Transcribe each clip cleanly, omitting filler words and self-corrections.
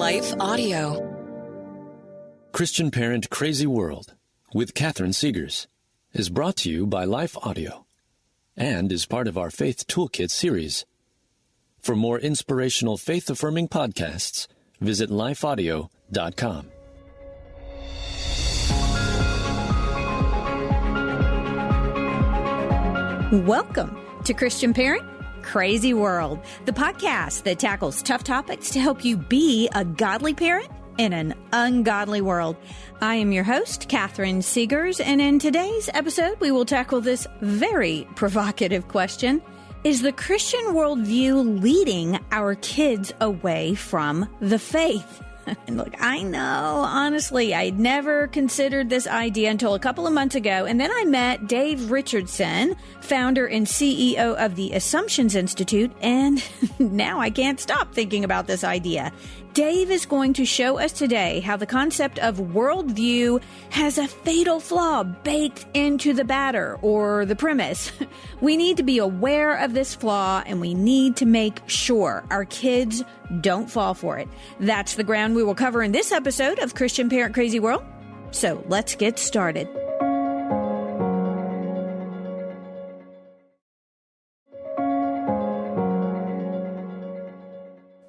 Life Audio. Christian Parent Crazy World with Catherine Segars is brought to you by Life Audio and is part of our Faith Toolkit series. For more inspirational faith-affirming podcasts, visit lifeaudio.com. Welcome to Christian Parent Crazy World, the podcast that tackles tough topics to help you be a godly parent in an ungodly world. I am your host, Catherine Segars, and in today's episode, we will tackle this very provocative question: is the Christian worldview leading our kids away from the faith? And look, I know, honestly, I'd never considered this idea until a couple of months ago. And then I met Dave Richardson, founder and CEO of the Assumptions Institute. And now I can't stop thinking about this idea. Dave is going to show us today how the concept of worldview has a fatal flaw baked into the batter or the premise. We need to be aware of this flaw, and we need to make sure our kids don't fall for it. That's the ground we will cover in this episode of Christian Parent Crazy World. So let's get started.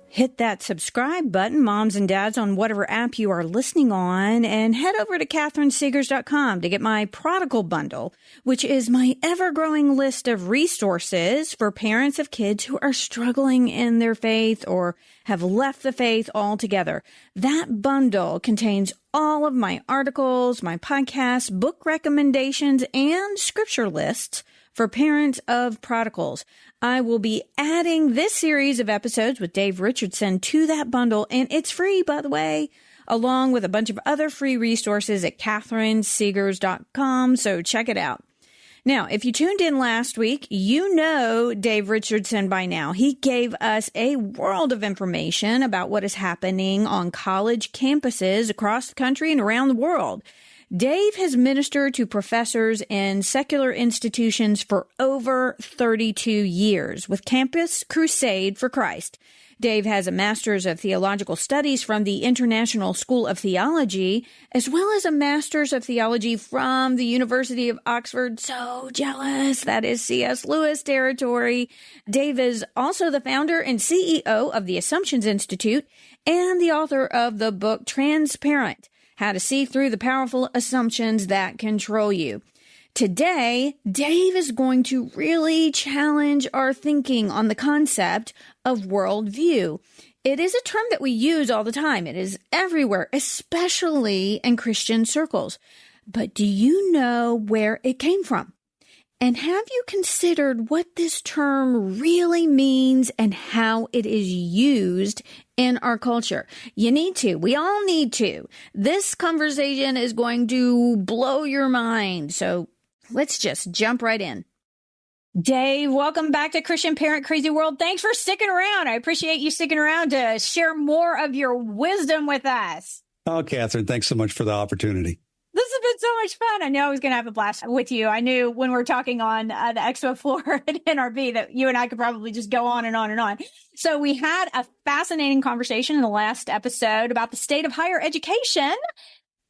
Hit that subscribe button, moms and dads, on whatever app you are listening on, and head over to catherinesegars.com to get my Prodigal Bundle, which is my ever-growing list of resources for parents of kids who are struggling in their faith or have left the faith altogether. That bundle contains all of my articles, my podcasts, book recommendations, and scripture lists for parents of prodigals. I will be adding this series of episodes with Dave Richardson to that bundle, and it's free, by the way, along with a bunch of other free resources at catherinesegars.com, so check it out. Now, if you tuned in last week, you know Dave Richardson by now. He gave us a world of information about what is happening on college campuses across the country and around the world. Dave has ministered to professors in secular institutions for over 32 years with Campus Crusade for Christ. Dave has a Master's of Theological Studies from the International School of Theology, as well as a Master's of Theology from the University of Oxford. So jealous. That is C.S. Lewis territory. Dave is also the founder and CEO of the Assumptions Institute and the author of the book Transparent: How to See Through the Powerful Assumptions That Control You. Today, Dave is going to really challenge our thinking on the concept of worldview. It is a term that we use all the time. It is everywhere, especially in Christian circles. But do you know where it came from? And have you considered what this term really means and how it is used in our culture? You need to. We all need to. This conversation is going to blow your mind. So let's just jump right in. Dave, welcome back to Christian Parent Crazy World. Thanks for sticking around. I appreciate you sticking around to share more of your wisdom with us. Oh, Catherine, thanks so much for the opportunity. This has been so much fun. I know I was going to have a blast with you. I knew when we were talking on the expo floor at NRB that you and I could probably just go on and on and on. So we had a fascinating conversation in the last episode about the state of higher education.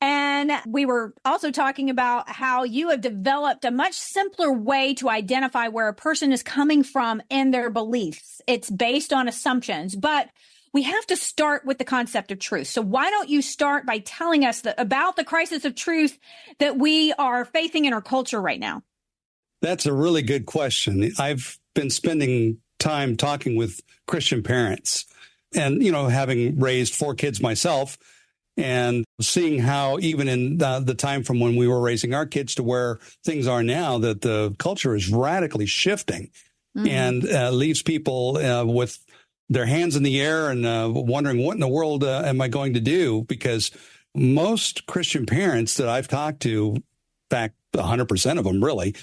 And we were also talking about how you have developed a much simpler way to identify where a person is coming from in their beliefs. It's based on assumptions, but we have to start with the concept of truth. So why don't you start by telling us about the crisis of truth that we are facing in our culture right now? That's a really good question. I've been spending time talking with Christian parents and, having raised 4 kids myself and seeing how even in the time from when we were raising our kids to where things are now, that the culture is radically shifting and leaves people with their hands in the air and wondering what in the world am I going to do? Because most Christian parents that I've talked to, in fact, 100% of them really,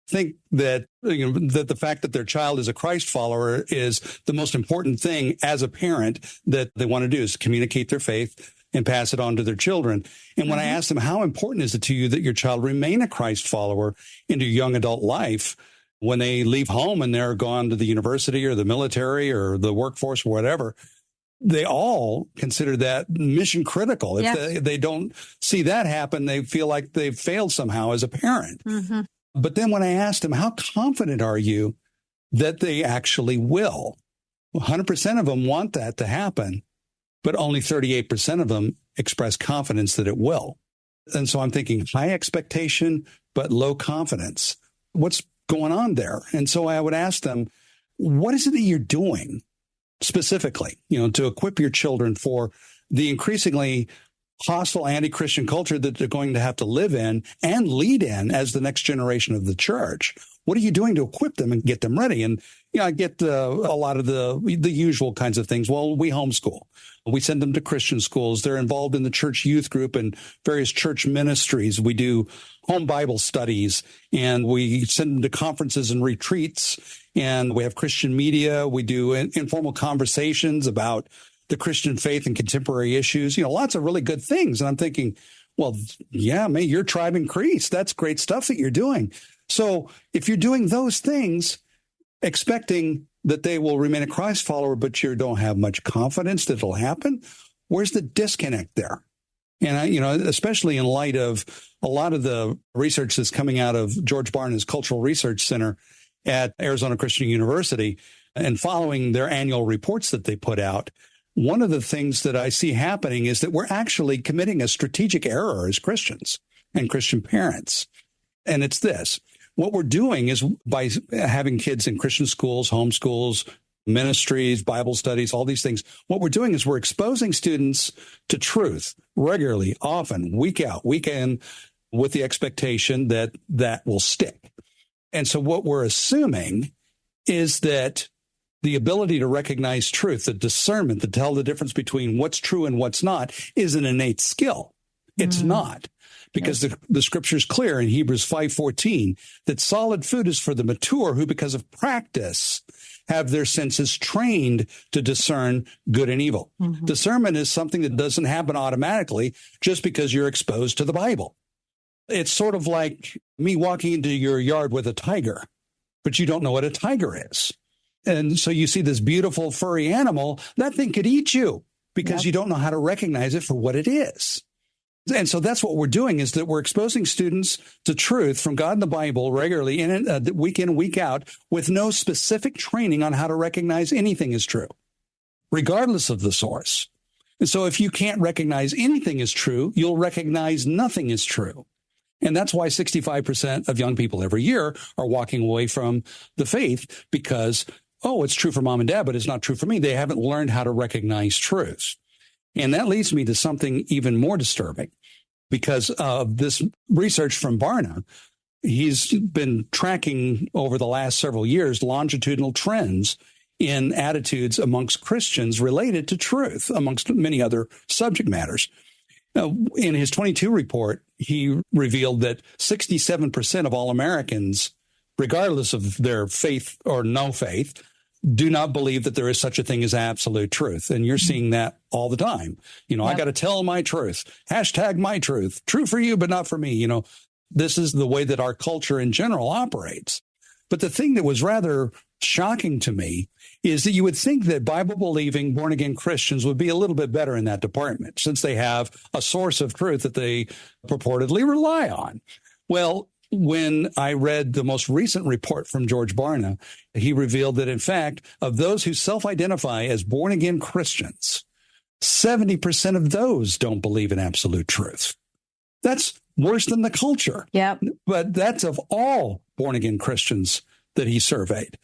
think that that the fact that their child is a Christ follower is the most important thing as a parent that they want to do, is communicate their faith and pass it on to their children. And when I asked them, how important is it to you that your child remain a Christ follower into young adult life, when they leave home and they're gone to the university or the military or the workforce or whatever, they all consider that mission critical. If they don't see that happen, they feel like they've failed somehow as a parent. Mm-hmm. But then when I asked them, how confident are you that they actually will? 100% of them want that to happen, but only 38% of them express confidence that it will. And so I'm thinking high expectation, but low confidence. What's going on there? And so I would ask them, what is it that you're doing specifically, to equip your children for the increasingly hostile anti-Christian culture that they're going to have to live in and lead in as the next generation of the church? What are you doing to equip them and get them ready? And I get a lot of the usual kinds of things. Well, we homeschool. We send them to Christian schools. They're involved in the church youth group and various church ministries. We do home Bible studies, and we send them to conferences and retreats. And we have Christian media. We do informal conversations about the Christian faith and contemporary issues, lots of really good things. And I'm thinking, well, yeah, man, your tribe increased. That's great stuff that you're doing. So if you're doing those things, expecting that they will remain a Christ follower, but you don't have much confidence that it'll happen, where's the disconnect there? And especially in light of a lot of the research that's coming out of George Barna's Cultural Research Center at Arizona Christian University and following their annual reports that they put out, one of the things that I see happening is that we're actually committing a strategic error as Christians and Christian parents. And it's this. What we're doing is by having kids in Christian schools, homeschools, ministries, Bible studies, all these things, what we're doing is we're exposing students to truth regularly, often, week out, week in, with the expectation that that will stick. And so what we're assuming is that the ability to recognize truth, the discernment, to tell the difference between what's true and what's not, is an innate skill. It's not, because the scripture is clear in Hebrews 5:14 that solid food is for the mature who, because of practice, have their senses trained to discern good and evil. Mm-hmm. Discernment is something that doesn't happen automatically just because you're exposed to the Bible. It's sort of like me walking into your yard with a tiger, but you don't know what a tiger is. And so you see this beautiful furry animal, that thing could eat you because you don't know how to recognize it for what it is. And so that's what we're doing, is that we're exposing students to truth from God and the Bible regularly, week in and week out, with no specific training on how to recognize anything as true, regardless of the source. And so if you can't recognize anything as true, you'll recognize nothing as true. And that's why 65% of young people every year are walking away from the faith because, it's true for mom and dad, but it's not true for me. They haven't learned how to recognize truth. And that leads me to something even more disturbing, because of this research from Barna. He's been tracking over the last several years longitudinal trends in attitudes amongst Christians related to truth, amongst many other subject matters. In his 22 report, he revealed that 67% of all Americans, regardless of their faith or no faith, do not believe that there is such a thing as absolute truth. And you're seeing that all the time. I got to tell my truth. Hashtag my truth. True for you, but not for me. This is the way that our culture in general operates. But the thing that was rather shocking to me is that you would think that Bible-believing, born-again Christians would be a little bit better in that department, since they have a source of truth that they purportedly rely on. Well, when I read the most recent report from George Barna, he revealed that, in fact, of those who self-identify as born-again Christians, 70% of those don't believe in absolute truth. That's worse than the culture. Yep. But that's of all born-again Christians that he surveyed.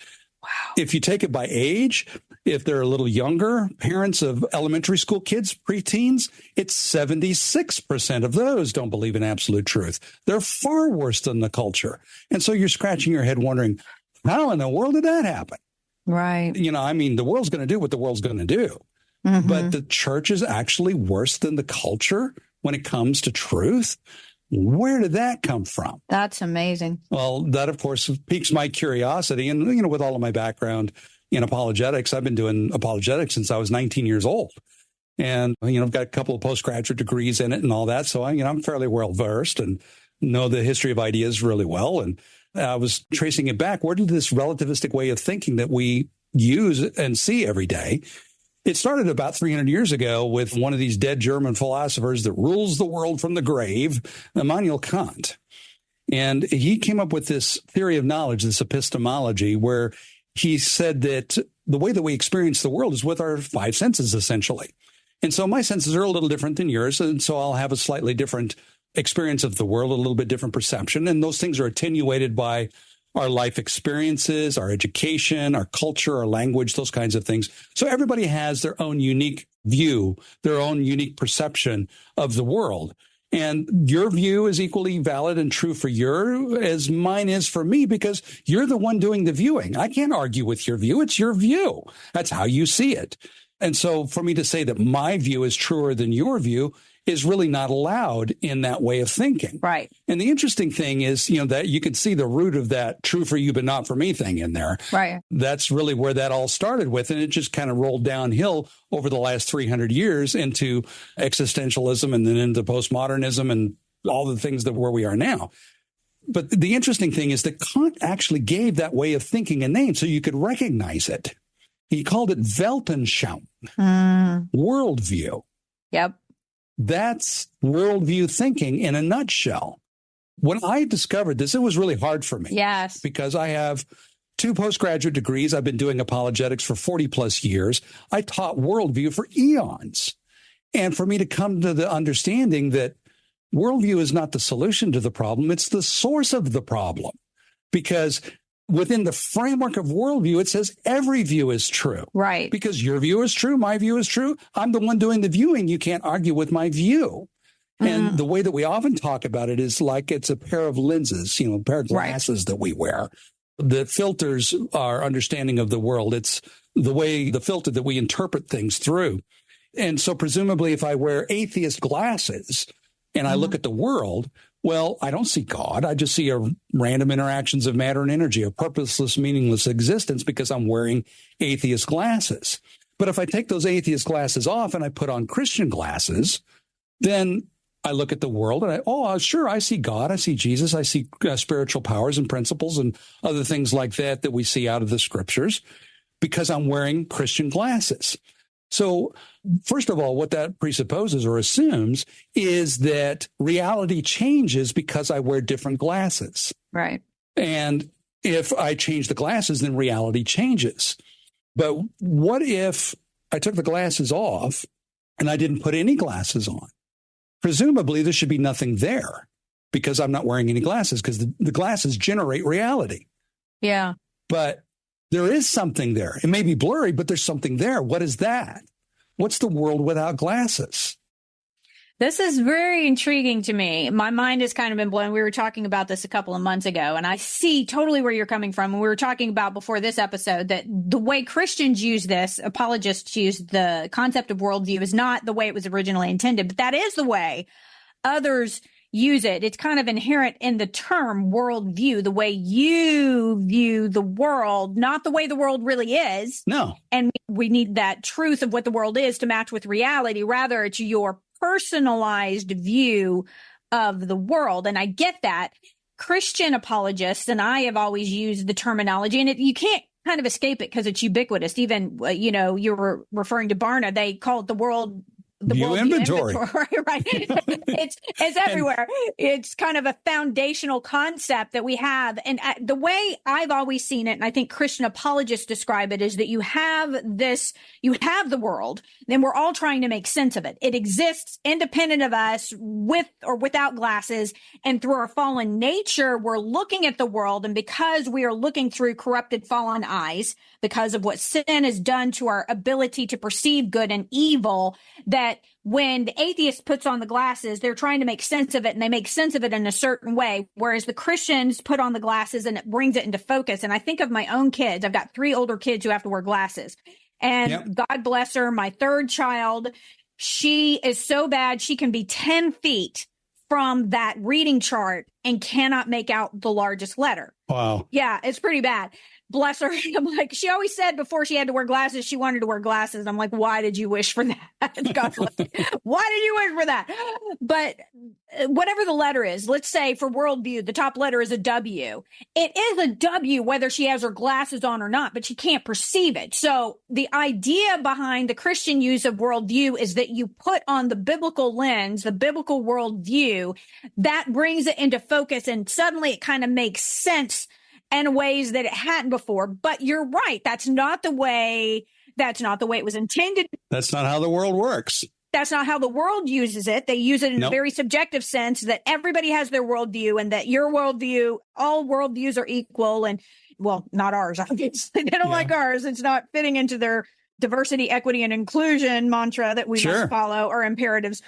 Wow. If you take it by age, if they're a little younger, parents of elementary school kids, preteens, it's 76% of those don't believe in absolute truth. They're far worse than the culture. And so you're scratching your head wondering, how in the world did that happen? Right. The world's going to do what the world's going to do. Mm-hmm. But the church is actually worse than the culture when it comes to truth. Where did that come from? That's amazing. Well, that, of course, piques my curiosity. And, with all of my background in apologetics, I've been doing apologetics since I was 19 years old. And, I've got a couple of postgraduate degrees in it and all that. So, I'm fairly well versed and know the history of ideas really well. And I was tracing it back. Where did this relativistic way of thinking that we use and see every day? It started about 300 years ago with one of these dead German philosophers that rules the world from the grave, Immanuel Kant. And he came up with this theory of knowledge, this epistemology, where he said that the way that we experience the world is with our five senses, essentially. And so my senses are a little different than yours. And so I'll have a slightly different experience of the world, a little bit different perception. And those things are attenuated by our life experiences, our education, our culture, our language, those kinds of things. So everybody has their own unique view, their own unique perception of the world. And your view is equally valid and true for you as mine is for me, because you're the one doing the viewing. I can't argue with your view. It's your view. That's how you see it. And so for me to say that my view is truer than your view is really not allowed in that way of thinking. Right. And the interesting thing is, that you can see the root of that true for you, but not for me thing in there. Right. That's really where that all started with. And it just kind of rolled downhill over the last 300 years into existentialism and then into postmodernism and all the things that where we are now. But the interesting thing is that Kant actually gave that way of thinking a name so you could recognize it. He called it Weltanschauung, worldview. Yep. That's worldview thinking in a nutshell. When I discovered this, it was really hard for me. Yes. Because I have 2 postgraduate degrees. I've been doing apologetics for 40 plus years. I taught worldview for eons. And for me to come to the understanding that worldview is not the solution to the problem, it's the source of the problem. Because within the framework of worldview, it says every view is true. Right. Because your view is true, my view is true. I'm the one doing the viewing. You can't argue with my view. And the way that we often talk about it is like it's a pair of lenses, a pair of glasses that we wear. The filters our understanding of the world. It's the filter that we interpret things through. And so presumably if I wear atheist glasses and I look at the world, well, I don't see God. I just see random interactions of matter and energy, a purposeless, meaningless existence because I'm wearing atheist glasses. But if I take those atheist glasses off and I put on Christian glasses, then I look at the world and sure, I see God. I see Jesus. I see spiritual powers and principles and other things like that we see out of the scriptures because I'm wearing Christian glasses. So first of all, what that presupposes or assumes is that reality changes because I wear different glasses. Right. And if I change the glasses, then reality changes. But what if I took the glasses off and I didn't put any glasses on? Presumably, there should be nothing there because I'm not wearing any glasses because the glasses generate reality. Yeah. But there is something there. It may be blurry, but there's something there. What is that? What's the world without glasses? This is very intriguing to me. My mind has kind of been blown. We were talking about this a couple of months ago, and I see totally where you're coming from. And we were talking about before this episode that the way Christians use this, apologists use the concept of worldview is not the way it was originally intended, but that is the way others use it. It's kind of inherent in the term worldview, the way you view the world, not the way the world really is. No. And we need that truth of what the world is to match with reality. Rather, it's your personalized view of the world. And I get that. Christian apologists, and I have always used the terminology, and you can't kind of escape it because it's ubiquitous. Even, you were referring to Barna, they call it the world view inventory. Right. It's everywhere. It's kind of a foundational concept that we have. And the way I've always seen it, and I think Christian apologists describe it, is that you have the world, then we're all trying to make sense of it. It exists independent of us, with or without glasses. And through our fallen nature, we're looking at the world. And because we are looking through corrupted, fallen eyes, because of what sin has done to our ability to perceive good and evil, that when the atheist puts on the glasses, they're trying to make sense of it, and they make sense of it in a certain way, whereas the Christians put on the glasses and it brings it into focus. And I think of my own kids. I've got 3 older kids who have to wear glasses. And God bless her, my 3rd child, she is so bad she can be 10 feet from that reading chart and cannot make out the largest letter. Wow. Yeah, it's pretty bad. bless her. I'm like, she always said before she had to wear glasses, she wanted to wear glasses. And I'm like, why did you wish for that? God, why did you wish for that? But whatever the letter is, let's say for worldview, the top letter is a W. It is a W whether she has her glasses on or not, but she can't perceive it. So the idea behind the Christian use of worldview is that you put on the biblical lens, the biblical worldview, that brings it into focus, and suddenly it kind of makes sense in ways that it hadn't before. But you're right. That's not the way it was intended. That's not how the world works. That's not how the world uses it. They use it in a very subjective sense that everybody has their worldview and that your worldview, all worldviews are equal. And well, not ours, obviously. They don't like ours. It's not fitting into their diversity, equity, and inclusion mantra that we must follow, or imperatives.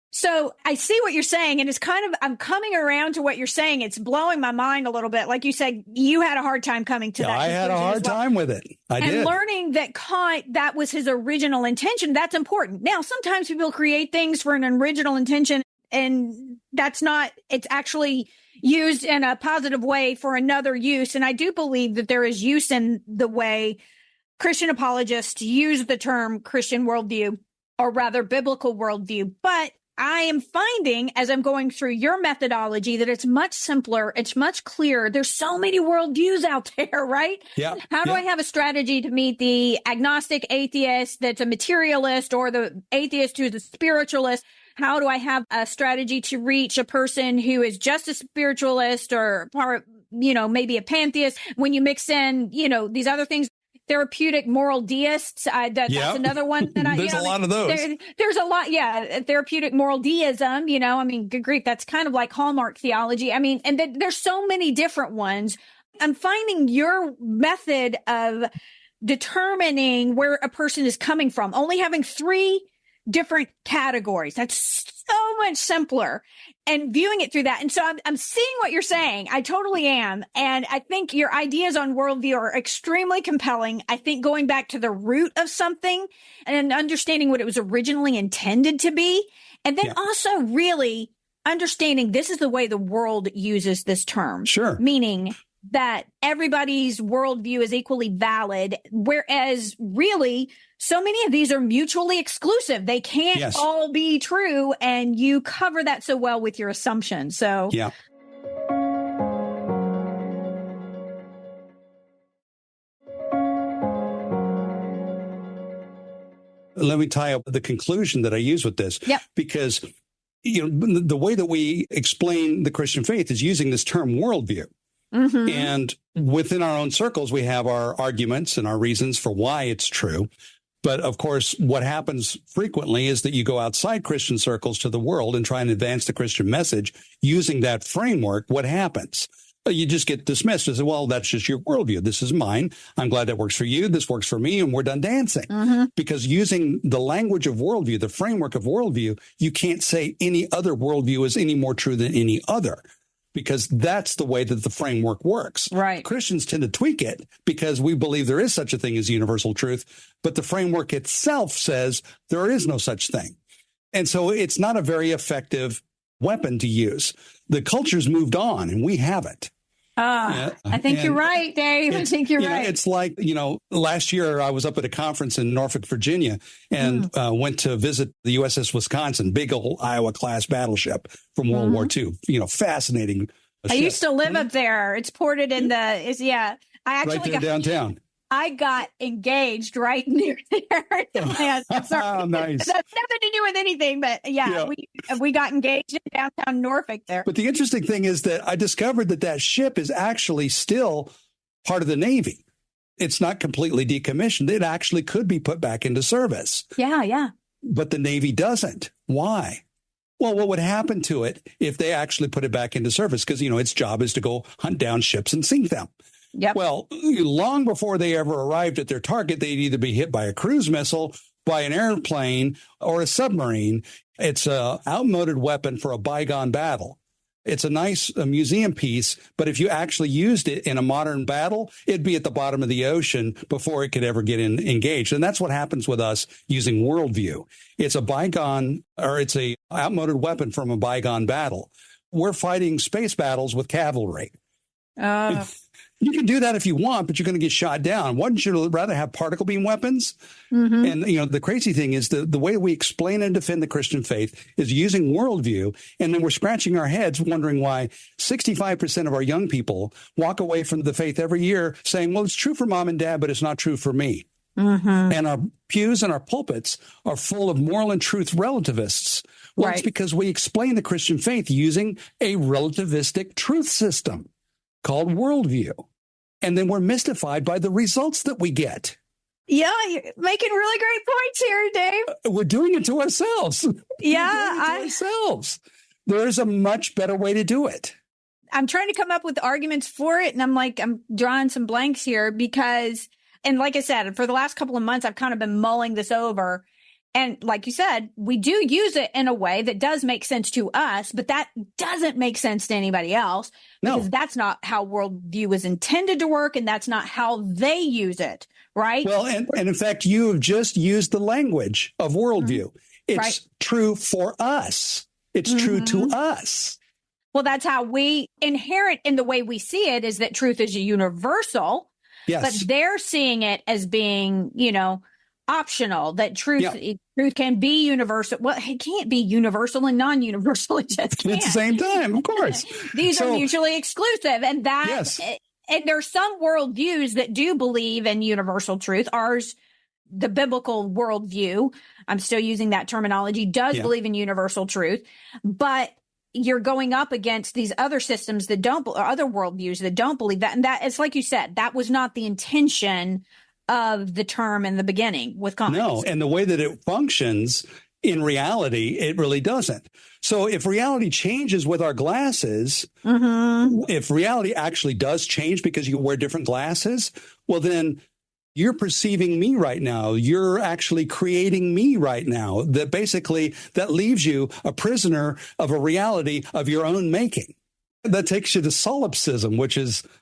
So I see what you're saying, and it's kind of, I'm coming around to what you're saying. It's blowing my mind a little bit. Like you said, you had a hard time coming to that. I had a hard time with it. I did. And learning that that was his original intention, that's important. Now, sometimes people create things for an original intention, and that's not, it's actually used in a positive way for another use. And I do believe that there is use in the way Christian apologists use the term Christian worldview, or rather biblical worldview. But I am finding, as I'm going through your methodology, that it's much simpler. It's much clearer. There's so many worldviews out there, right? Yeah. How do I have a strategy to meet the agnostic atheist that's a materialist, or the atheist who's a spiritualist? How do I have a strategy to reach a person who is just a spiritualist, or maybe a pantheist? When you mix in, these other things. Therapeutic moral deists. That's another one that there's a lot of those. There's a lot. Yeah. Therapeutic moral deism, good grief. That's kind of like Hallmark theology. And there's so many different ones. I'm finding your method of determining where a person is coming from, only having 3 different categories. That's so much simpler, and viewing it through that. And so I'm seeing what you're saying. I totally am. And I think your ideas on worldview are extremely compelling. I think going back to the root of something and understanding what it was originally intended to be. And then also really understanding this is the way the world uses this term. Sure. Meaning that everybody's worldview is equally valid, whereas really so many of these are mutually exclusive. They can't all be true, and you cover that so well with your assumptions. So let me tie up the conclusion that I use with this. Because the way that we explain the Christian faith is using this term worldview. Mm-hmm. And within our own circles, we have our arguments and our reasons for why it's true. But of course, what happens frequently is that you go outside Christian circles to the world and try and advance the Christian message using that framework. What happens? You just get dismissed as, well, that's just your worldview. This is mine. I'm glad that works for you. This works for me. And we're done dancing. Mm-hmm. Because using the language of worldview, the framework of worldview, you can't say any other worldview is any more true than any other. Because that's the way that the framework works. Right. Christians tend to tweak it because we believe there is such a thing as universal truth, but the framework itself says there is no such thing. And so it's not a very effective weapon to use. The culture's moved on and we haven't. I think you're right, Dave. I think you're right. It's like, last year I was up at a conference in Norfolk, Virginia, and went to visit the USS Wisconsin, big old Iowa-class battleship from World War II. Fascinating. I used to live up there. It's ported in I actually right there downtown. I got engaged right near there. Oh, nice. That's nothing to do with anything, but we got engaged in downtown Norfolk there. But the interesting thing is that I discovered that ship is actually still part of the Navy. It's not completely decommissioned. It actually could be put back into service. Yeah. But the Navy doesn't. Why? Well, what would happen to it if they actually put it back into service? Because, its job is to go hunt down ships and sink them. Yep. Well, long before they ever arrived at their target, they'd either be hit by a cruise missile, by an airplane, or a submarine. It's an outmoded weapon for a bygone battle. It's a nice museum piece, but if you actually used it in a modern battle, it'd be at the bottom of the ocean before it could ever get engaged. And that's what happens with us using worldview. It's it's a outmoded weapon from a bygone battle. We're fighting space battles with cavalry. You can do that if you want, but you're going to get shot down. Wouldn't you rather have particle beam weapons? Mm-hmm. And, the crazy thing is the way we explain and defend the Christian faith is using worldview. And then we're scratching our heads wondering why 65% of our young people walk away from the faith every year saying, well, it's true for mom and dad, but it's not true for me. Mm-hmm. And our pews and our pulpits are full of moral and truth relativists. Well, It's because we explain the Christian faith using a relativistic truth system called worldview. And then we're mystified by the results that we get. Yeah, you're making really great points here, Dave. We're doing it to ourselves. Yeah. Ourselves. There's a much better way to do it. I'm trying to come up with arguments for it. And I'm drawing some blanks here because, and like I said, for the last couple of months, I've kind of been mulling this over. And like you said, we do use it in a way that does make sense to us, but that doesn't make sense to anybody else because that's not how worldview is intended to work. And that's not how they use it. Right. Well, and in fact, you have just used the language of worldview. Mm-hmm. It's true for us. It's true to us. Well, that's how we inherent in the way we see it is that truth is universal. Yes. But they're seeing it as being, optional, that truth can be universal. Well, it can't be universal and non-universal. It just can't. At the same time, of course. These are mutually exclusive. And and there's some worldviews that do believe in universal truth. Ours, the biblical worldview, I'm still using that terminology, does believe in universal truth. But you're going up against these other systems that don't, or other worldviews that don't believe that. And that is, like you said, that was not the intention of the term in the beginning with comics. No, and the way that it functions in reality, it really doesn't. So if reality changes with our glasses, if reality actually does change because you wear different glasses, well, then you're perceiving me right now. You're actually creating me right now. That basically, that leaves you a prisoner of a reality of your own making. That takes you to solipsism,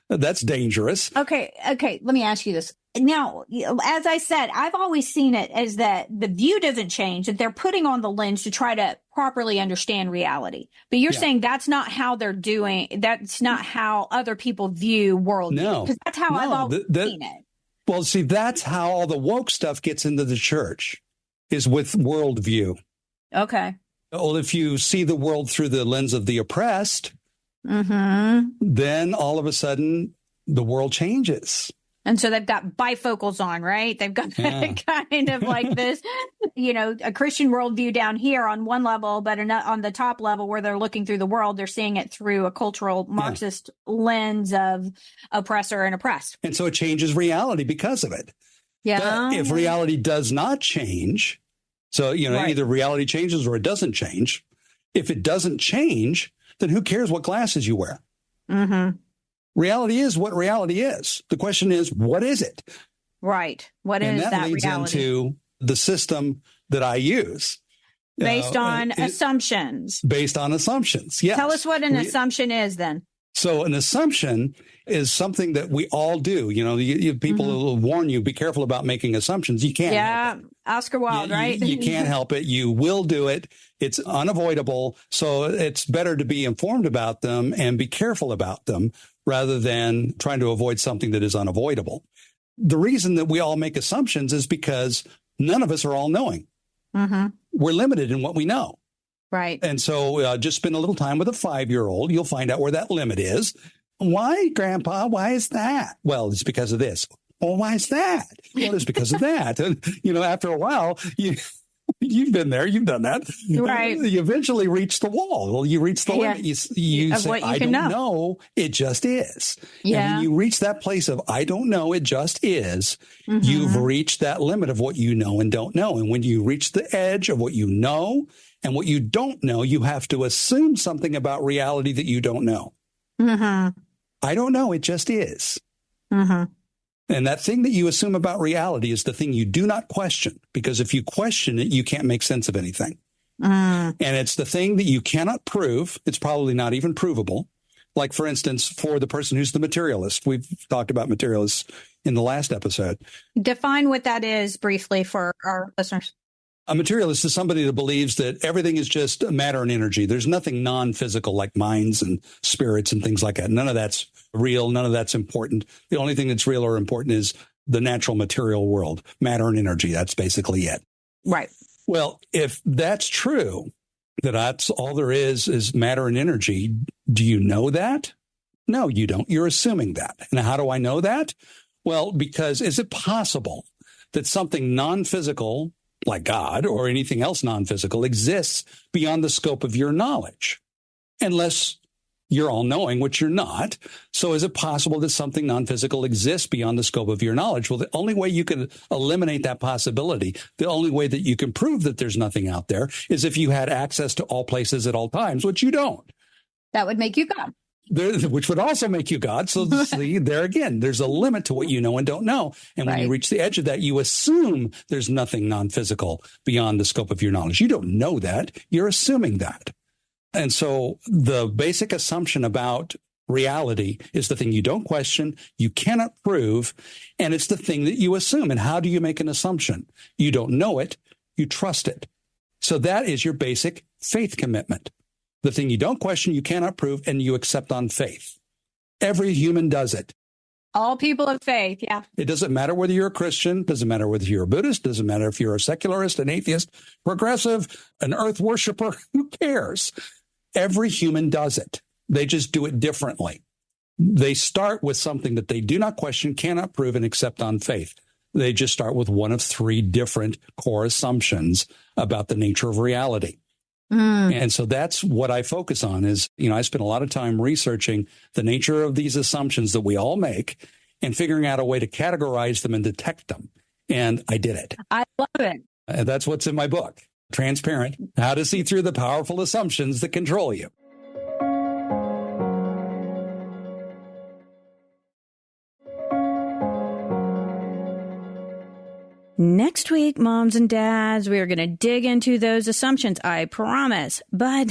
that's dangerous. Okay. Let me ask you this. Now, as I said, I've always seen it as that the view doesn't change, that they're putting on the lens to try to properly understand reality. But you're saying that's not how they're doing. That's not how other people view worldview. No. Because that's how I've always seen it. Well, see, that's how all the woke stuff gets into the church, is with worldview. Okay. Well, if you see the world through the lens of the oppressed, then all of a sudden the world changes. And so they've got bifocals on, right? They've got kind of like this, a Christian worldview down here on one level, but on the top level where they're looking through the world, they're seeing it through a cultural Marxist lens of oppressor and oppressed. And so it changes reality because of it. Yeah. But if reality does not change, so, either reality changes or it doesn't change. If it doesn't change, then who cares what glasses you wear? Mm-hmm. Reality is what reality is. The question is, what is it? Right. What is that reality? And that leads into the system that I use. Based on assumptions. Based on assumptions, yes. Tell us what an assumption is then. So an assumption is something that we all do. People will warn you, be careful about making assumptions. You can't. Yeah, Oscar Wilde, right? You can't help it. You will do it. It's unavoidable. So it's better to be informed about them and be careful about them rather than trying to avoid something that is unavoidable. The reason that we all make assumptions is because none of us are all knowing. Mm-hmm. We're limited in what we know. Right. And so just spend a little time with a 5-year-old. You'll find out where that limit is. Why, Grandpa? Why is that? Well, it's because of this. Well, why is that? Well, it's because of that. And, after a while, you've been there. You've done that. Right. You eventually reach the wall. Well, you reach the limit. You say, I don't know. It just is. Yeah. And when you reach that place of, I don't know, it just is, you've reached that limit of what you know and don't know. And when you reach the edge of what you know and what you don't know, you have to assume something about reality that you don't know. Mm-hmm. I don't know. It just is. Mm-hmm. And that thing that you assume about reality is the thing you do not question, because if you question it, you can't make sense of anything. And it's the thing that you cannot prove. It's probably not even provable. Like, for instance, for the person who's the materialist. We've talked about materialists in the last episode. Define what that is briefly for our listeners. A materialist is somebody that believes that everything is just matter and energy. There's nothing non-physical like minds and spirits and things like that. None of that's real. None of that's important. The only thing that's real or important is the natural material world, matter and energy. That's basically it. Right. Well, if that's true, that that's all there is matter and energy, do you know that? No, you don't. You're assuming that. And how do I know that? Well, because is it possible that something non-physical like God or anything else non-physical exists beyond the scope of your knowledge? Unless you're all-knowing, which you're not. So is it possible that something non-physical exists beyond the scope of your knowledge? Well, the only way you can eliminate that possibility, the only way that you can prove that there's nothing out there is if you had access to all places at all times, which you don't. That would make you God. Which would also make you God. So see, there again, there's a limit to what you know and don't know. And when you reach the edge of that, you assume there's nothing non-physical beyond the scope of your knowledge. You don't know that. You're assuming that. And so the basic assumption about reality is the thing you don't question, you cannot prove, and it's the thing that you assume. And how do you make an assumption? You don't know it, you trust it. So that is your basic faith commitment. The thing you don't question, you cannot prove, and you accept on faith. Every human does it. All people of faith, yeah. It doesn't matter whether you're a Christian, doesn't matter whether you're a Buddhist, doesn't matter if you're a secularist, an atheist, progressive, an earth worshiper, who cares? Every human does it. They just do it differently. They start with something that they do not question, cannot prove, and accept on faith. They just start with one of three different core assumptions about the nature of reality. And so that's what I focus on is, I spend a lot of time researching the nature of these assumptions that we all make and figuring out a way to categorize them and detect them. And I did it. I love it. And that's what's in my book, Transparent, How to See Through the Powerful Assumptions That Control You. Next week, moms and dads, we are going to dig into those assumptions, I promise. But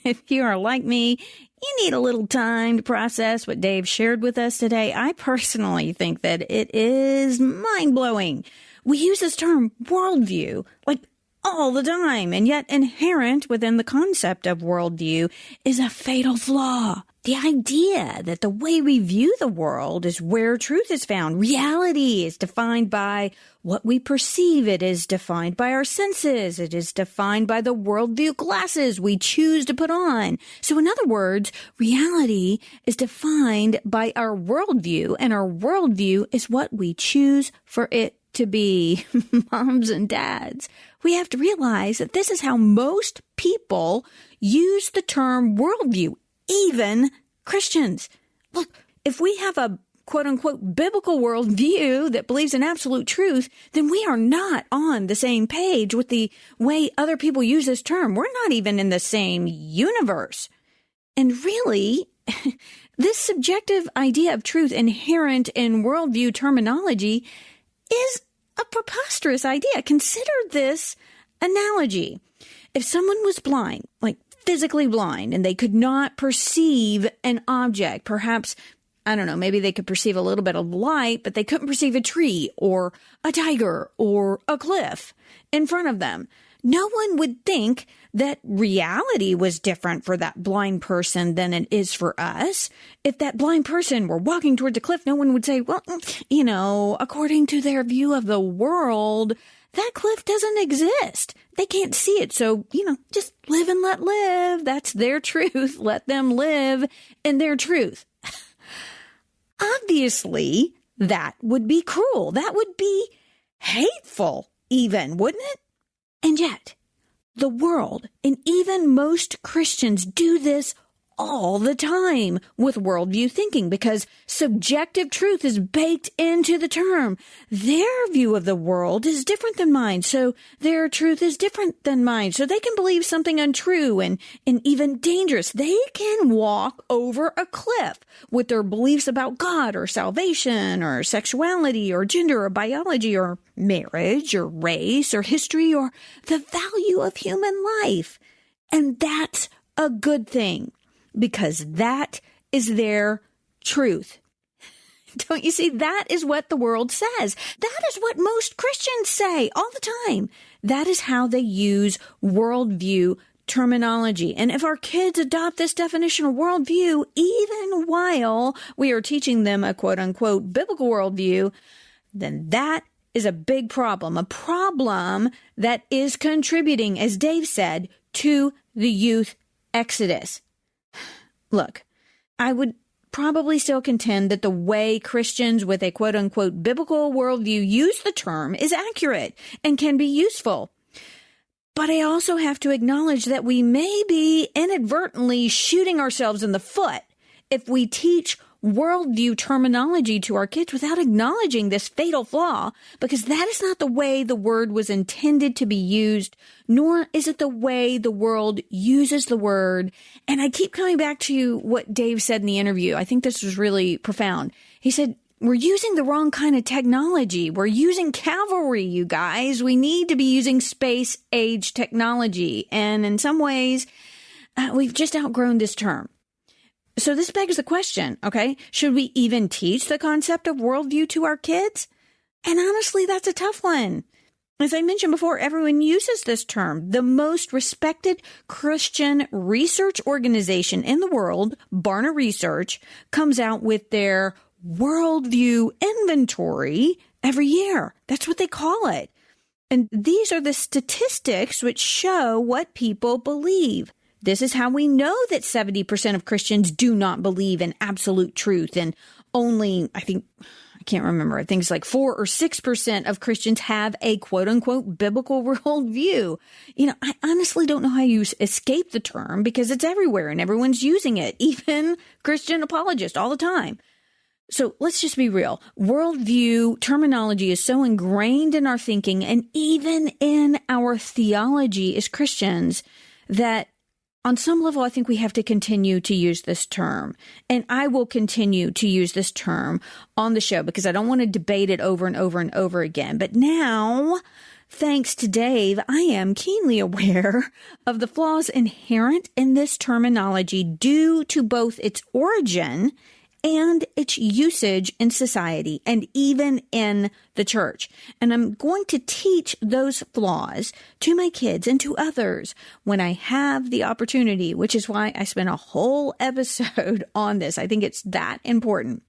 if you are like me, you need a little time to process what Dave shared with us today. I personally think that it is mind-blowing. We use this term worldview like all the time, and yet inherent within the concept of worldview is a fatal flaw. The idea that the way we view the world is where truth is found. Reality is defined by what we perceive. It is defined by our senses. It is defined by the worldview glasses we choose to put on. So in other words, reality is defined by our worldview, and our worldview is what we choose for it to be. Moms and dads, we have to realize that this is how most people use the term worldview. Even Christians. Look, if we have a quote-unquote biblical worldview that believes in absolute truth, then we are not on the same page with the way other people use this term. We're not even in the same universe. And really, this subjective idea of truth inherent in worldview terminology is a preposterous idea. Consider this analogy. If someone was blind, like physically blind, and they could not perceive an object, perhaps, I don't know, maybe they could perceive a little bit of light, but they couldn't perceive a tree or a tiger or a cliff in front of them. No one would think that reality was different for that blind person than it is for us. If that blind person were walking towards a cliff, no one would say, well, according to their view of the world, that cliff doesn't exist. They can't see it. So, just live and let live. That's their truth. Let them live in their truth. Obviously, that would be cruel. That would be hateful even, wouldn't it? And yet, the world and even most Christians do this all the time with worldview thinking because subjective truth is baked into the term. Their view of the world is different than mine, so their truth is different than mine. So they can believe something untrue and even dangerous. They can walk over a cliff with their beliefs about God or salvation or sexuality or gender or biology or marriage or race or history or the value of human life. And that's a good thing, because that is their truth. Don't you see? That is what the world says. That is what most Christians say all the time. That is how they use worldview terminology. And if our kids adopt this definition of worldview, even while we are teaching them a quote unquote biblical worldview, then that is a big problem, a problem that is contributing, as Dave said, to the youth exodus. Look, I would probably still contend that the way Christians with a quote-unquote biblical worldview use the term is accurate and can be useful. But I also have to acknowledge that we may be inadvertently shooting ourselves in the foot if we teach worldview terminology to our kids without acknowledging this fatal flaw, because that is not the way the word was intended to be used, nor is it the way the world uses the word. And I keep coming back to what Dave said in the interview. I think this was really profound. He said, we're using the wrong kind of technology. We're using cavalry, you guys. We need to be using space-age technology. And in some ways, we've just outgrown this term. So this begs the question, okay, should we even teach the concept of worldview to our kids? And honestly, that's a tough one. As I mentioned before, everyone uses this term. The most respected Christian research organization in the world, Barna Research, comes out with their worldview inventory every year. That's what they call it. And these are the statistics which show what people believe. This is how we know that 70% of Christians do not believe in absolute truth, and only, I think it's like 4 or 6% of Christians have a quote-unquote biblical worldview. You know, I honestly don't know how you escape the term because it's everywhere and everyone's using it, even Christian apologists all the time. So let's just be real. Worldview terminology is so ingrained in our thinking and even in our theology as Christians that on some level, I think we have to continue to use this term. And I will continue to use this term on the show because I don't want to debate it over and over and over again. But now, thanks to Dave, I am keenly aware of the flaws inherent in this terminology due to both its origin and its usage in society and even in the church. And I'm going to teach those flaws to my kids and to others when I have the opportunity, which is why I spent a whole episode on this. I think it's that important.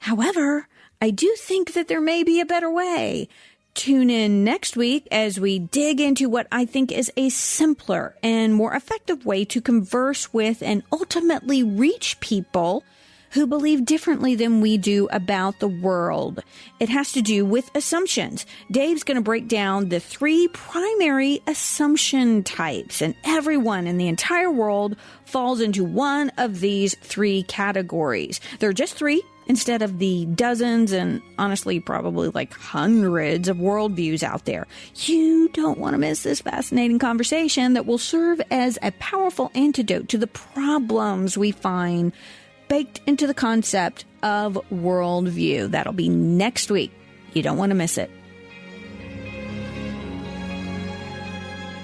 However, I do think that there may be a better way. Tune in next week as we dig into what I think is a simpler and more effective way to converse with and ultimately reach people who believe differently than we do about the world. It has to do with assumptions. Dave's going to break down the 3 primary assumption types, and everyone in the entire world falls into one of these 3 categories. There are just 3 instead of the dozens and honestly probably like hundreds of worldviews out there. You don't want to miss this fascinating conversation that will serve as a powerful antidote to the problems we find baked into the concept of worldview. That'll be next week. You don't want to miss it.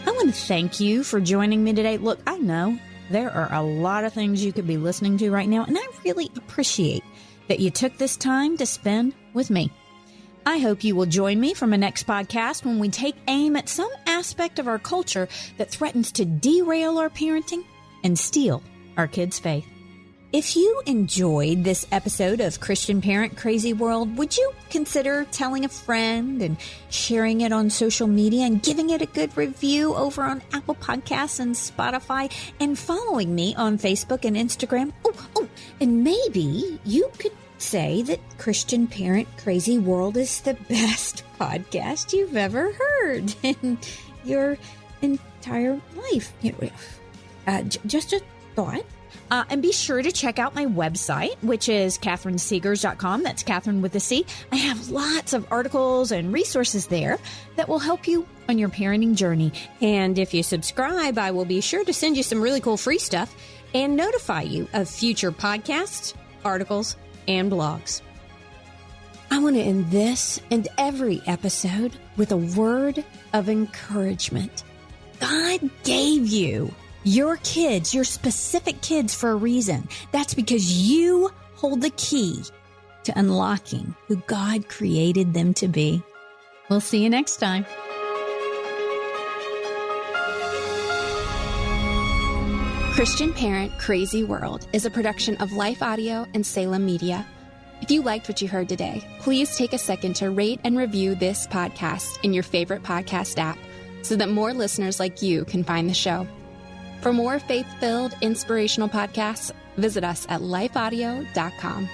I want to thank you for joining me today. Look, I know there are a lot of things you could be listening to right now, and I really appreciate that you took this time to spend with me. I hope you will join me for my next podcast when we take aim at some aspect of our culture that threatens to derail our parenting and steal our kids' faith. If you enjoyed this episode of Christian Parent Crazy World, would you consider telling a friend and sharing it on social media and giving it a good review over on Apple Podcasts and Spotify and following me on Facebook and Instagram? Oh, and maybe you could say that Christian Parent Crazy World is the best podcast you've ever heard in your entire life. Just a thought. And be sure to check out my website, which is CatherineSeegers.com. That's Catherine with a C. I have lots of articles and resources there that will help you on your parenting journey. And if you subscribe, I will be sure to send you some really cool free stuff and notify you of future podcasts, articles, and blogs. I want to end this and every episode with a word of encouragement. God gave you your kids, your specific kids, for a reason. That's because you hold the key to unlocking who God created them to be. We'll see you next time. Christian Parent Crazy World is a production of Life Audio and Salem Media. If you liked what you heard today, please take a second to rate and review this podcast in your favorite podcast app so that more listeners like you can find the show. For more faith-filled, inspirational podcasts, visit us at lifeaudio.com.